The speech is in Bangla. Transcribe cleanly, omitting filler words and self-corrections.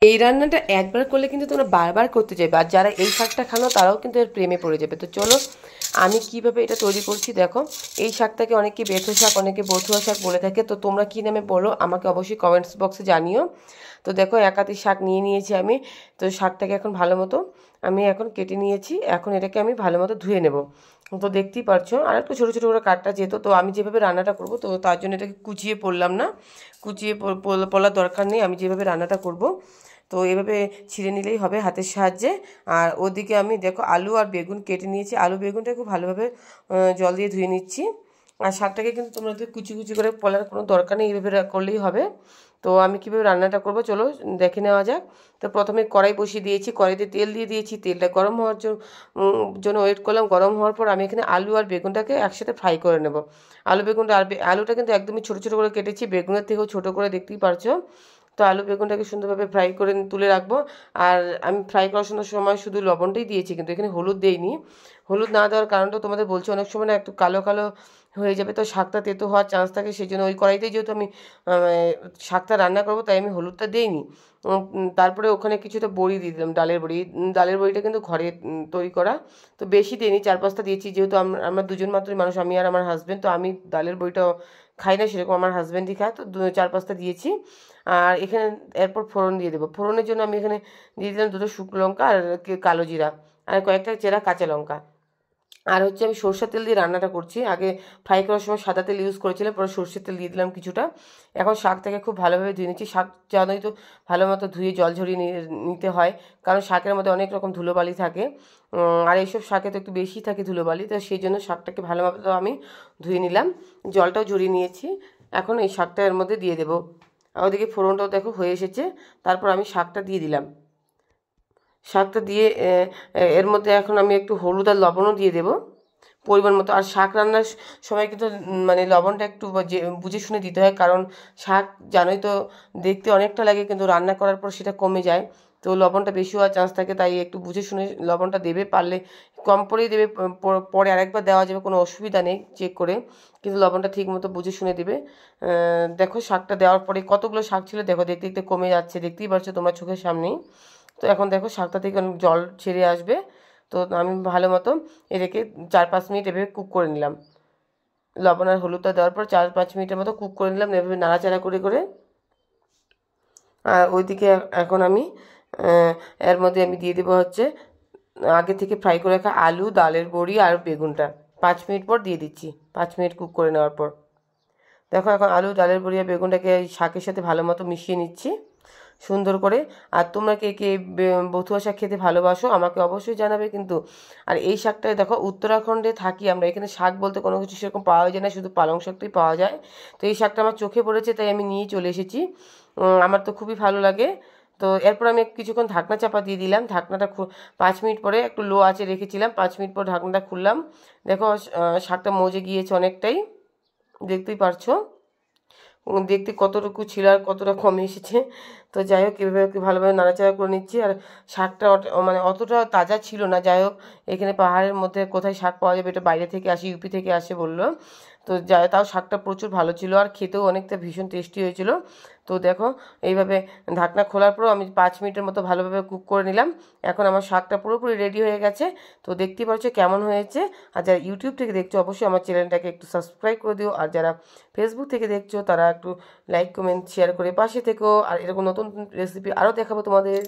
এই রান্নাটা একবার করলে কিন্তু তোমরা বারবার করতে চাইবে, আর যারা এই শাকটা খানো তারাও কিন্তু এর প্রেমে পড়ে যাবে। তো চলো আমি কিভাবে এটা তৈরি করছি দেখো। এই শাকটাকে অনেকে বেথো শাক, অনেকে বথুয়া শাক বলে থাকে। তো তোমরা কী নামে বলো আমাকে অবশ্যই কমেন্টস বক্সে জানিও। তো দেখো একাতি শাক নিয়ে নিয়েছি আমি। তো শাকটাকে এখন ভালো মতো আমি এখন কেটে নিয়েছি। এখন এটাকে আমি ভালো মতো ধুয়ে নেব। তো দেখতেই পারছো আর একটু ছোটো ছোটো করে কাটটা যেত। তো আমি যেভাবে রান্নাটা করব তো তার জন্য এটাকে কুচিয়ে পড়লাম না, কুচিয়ে পড়ার দরকার নেই। আমি যেভাবে রান্নাটা করব তো এভাবে ছিঁড়ে নিলেই হবে হাতের সাহায্যে। আর ওদিকে আমি দেখো আলু আর বেগুন কেটে নিয়েছি। আলু বেগুনটা খুব ভালোভাবে জল দিয়ে ধুয়ে নিচ্ছি। আর শাকটাকে কিন্তু তোমরা কুচি কুচি করে পলার কোনো দরকার নেই, এইভাবে করলেই হবে। তো আমি কীভাবে রান্নাটা করব চলো দেখে নেওয়া যাক। তো প্রথমে কড়াই বসিয়ে দিয়েছি, কড়াইতে তেল দিয়ে দিয়েছি। তেলটা গরম হওয়ার জন্য ওয়েট করলাম। গরম হওয়ার পর আমি এখানে আলু আর বেগুনটাকে একসাথে ফ্রাই করে নেব। আলু বেগুনটা আর আলুটা কিন্তু একদমই ছোটো ছোটো করে কেটেছি, বেগুনের থেকেও ছোটো করে, দেখতেই পারছো। তো আলু বেগুনটাকে সুন্দরভাবে ফ্রাই করে তুলে রাখবো। আর আমি ফ্রাই করার সময় শুধু লবণটাই দিয়েছি, কিন্তু এখানে হলুদ দেইনি। হলুদ না দেওয়ার কারণটা তোমাদের বলছি, অনেক সময় না একটু কালো কালো হয়ে যাবে, তো শাকটা তেতো হওয়ার চান্স থাকে। সেই জন্য ওই কড়াইতেই যেহেতু আমি শাকটা রান্না করবো তাই আমি হলুদটা দিইনি। তারপরে ওখানে কিছুটা বড়ি দিয়ে দিলাম, ডালের বড়ি। ডালের বড়িটা কিন্তু ঘরে তৈরি করা। তো বেশি দিইনি, 4-5টা দিয়েছি, যেহেতু আমরা দুজন মাত্রই মানুষ, আমি আর আমার হাজব্যান্ড। তো আমি ডালের বড়িটা খাই না সেরকম, আমার হাজব্যান্ডই খায়। তো 4-5টা দিয়েছি। আর এখানে এরপর ফোড়ন দিয়ে দেবো। ফোড়নের জন্য আমি এখানে দিয়ে দিলাম 2টো শুকনো লঙ্কা আর কালো জিরা আর কয়েকটা চেরা কাঁচা লঙ্কা। আর হচ্ছে আমি সরষের তেল দিয়ে রান্নাটা করছি। আগে ফ্রাই করার সময় সাদা তেল ইউজ করেছিলাম, পরে সরষের তেল দিয়ে দিলাম কিছুটা। এখন শাকটাকে খুব ভালোভাবে ধুয়ে নিচ্ছি। শাক জানোই তো ভালো মতো ধুয়ে জল ঝরিয়ে নিতে হয়, কারণ শাকের মধ্যে অনেক রকম ধুলোবালি থাকে। আর এইসব শাকে তো একটু বেশি থাকে ধুলোবালি। তো সেই জন্য শাকটাকে ভালো মতো আমি ধুয়ে নিলাম, জলটাও ঝরিয়ে নিয়েছি। এখন এই শাকটা এর মধ্যে দিয়ে দেবো। আর ওদিকে ফোড়নটাও দেখো হয়ে এসেছে। তারপর আমি শাকটা দিয়ে দিলাম। শাকটা দিয়ে এর মধ্যে এখন আমি একটু হলুদ আর লবণও দিয়ে দেবো পরিমাণ মতো। আর শাক রান্নার সময় কিন্তু মানে লবণটা একটু বুঝে শুনে দিতে হয়, কারণ শাক জানোই তো দেখতে অনেকটা লাগে, কিন্তু রান্না করার পর সেটা কমে যায়। তো লবণটা বেশি হওয়ার চান্স থাকে, তাই একটু বুঝে শুনে লবণটা দেবে। পারলে কম করেই দেবে, পরে আরেকবার দেওয়া যাবে, কোনো অসুবিধা নেই চেক করে, কিন্তু লবণটা ঠিক মতো বুঝে শুনে দেবে। দেখো শাকটা দেওয়ার পরে কতগুলো শাক ছিল দেখো, দেখতে দেখতে কমে যাচ্ছে, দেখতেই পারছো তোমরা চোখের সামনেই। তো এখন দেখো শাকটা থেকে জল ছেড়ে আসবে। তো আমি ভালো মতো এটাকে 4-5 মিনিট এভাবে কুক করে নিলাম। লবণ আর হলুদটা দেওয়ার পর 4-5 মিনিটের মতো কুক করে নিলাম, এভাবে নাড়াচাড়া করে করে। আর ওইদিকে এখন আমি এর মধ্যে আমি দিয়ে দেবো হচ্ছে আগে থেকে ফ্রাই করে রাখা আলু, ডালের বড়ি আর বেগুনটা 5 মিনিট পর দিয়ে দিচ্ছি, 5 মিনিট কুক করে নেওয়ার পর। দেখো এখন আলু, ডালের বড়ি আর বেগুনটাকে এই শাকের সাথে ভালো মতো মিশিয়ে নিচ্ছি সুন্দর করে। আর তোমরা কে কে বথুয়া শাক খেতে ভালোবাসো আমাকে অবশ্যই জানাবে কিন্তু। আর এই শাকটায় দেখো উত্তরাখণ্ডে থাকি আমরা, এখানে শাক বলতে কোনো কিছু সেরকম পাওয়া যায় না, শুধু পালং শাকটাই পাওয়া যায়। তো এই শাকটা আমার চোখে পড়েছে তাই আমি নিয়ে চলে এসেছি। আমার তো খুবই ভালো লাগে। তো এরপর আমি কিছুক্ষণ ঢাকনা চাপা দিয়ে দিলাম। ঢাকনাটা 5 মিনিট পরে একটু লো আঁচে রেখেছিলাম, 5 মিনিট পর ঢাকনাটা খুললাম। দেখো শাকটা মজে গিয়েছে অনেকটাই, দেখতেই পারছো দেখতে কতটুকু ছিল আর কতটা কমে এসেছে। তো যাই হোক এভাবে ভালোভাবে নাড়াচাড়া করে নিচ্ছি। আর শাকটা মানে অতটা তাজা ছিল না। যাই হোক এখানে পাহাড়ের মধ্যে কোথায় শাক পাওয়া যাবে, এটা বাইরে থেকে আসে, ইউপি থেকে আসে বললো। তো যাই তাও শাকটা প্রচুর ভালো ছিল আর খেতেও অনেকটা ভীষণ টেস্টি হয়েছিল। তো দেখো এইভাবে ঢাকনা খোলার পরও আমি 5 মিনিটের মতো ভালোভাবে কুক করে নিলাম। এখন আমার শাকটা পুরোপুরি রেডি হয়ে গেছে। তো দেখতেই পাচ্ছ কেমন হয়েছে। আর যারা ইউটিউব থেকে দেখছো অবশ্যই আমার চ্যানেলটাকে একটু সাবস্ক্রাইব করে দিও। আর যারা ফেসবুক থেকে দেখছো তারা একটু লাইক, কমেন্ট, শেয়ার করে পাশে থেকো। আর এরকম নতুন রেসিপি আরও দেখাবো তোমাদের।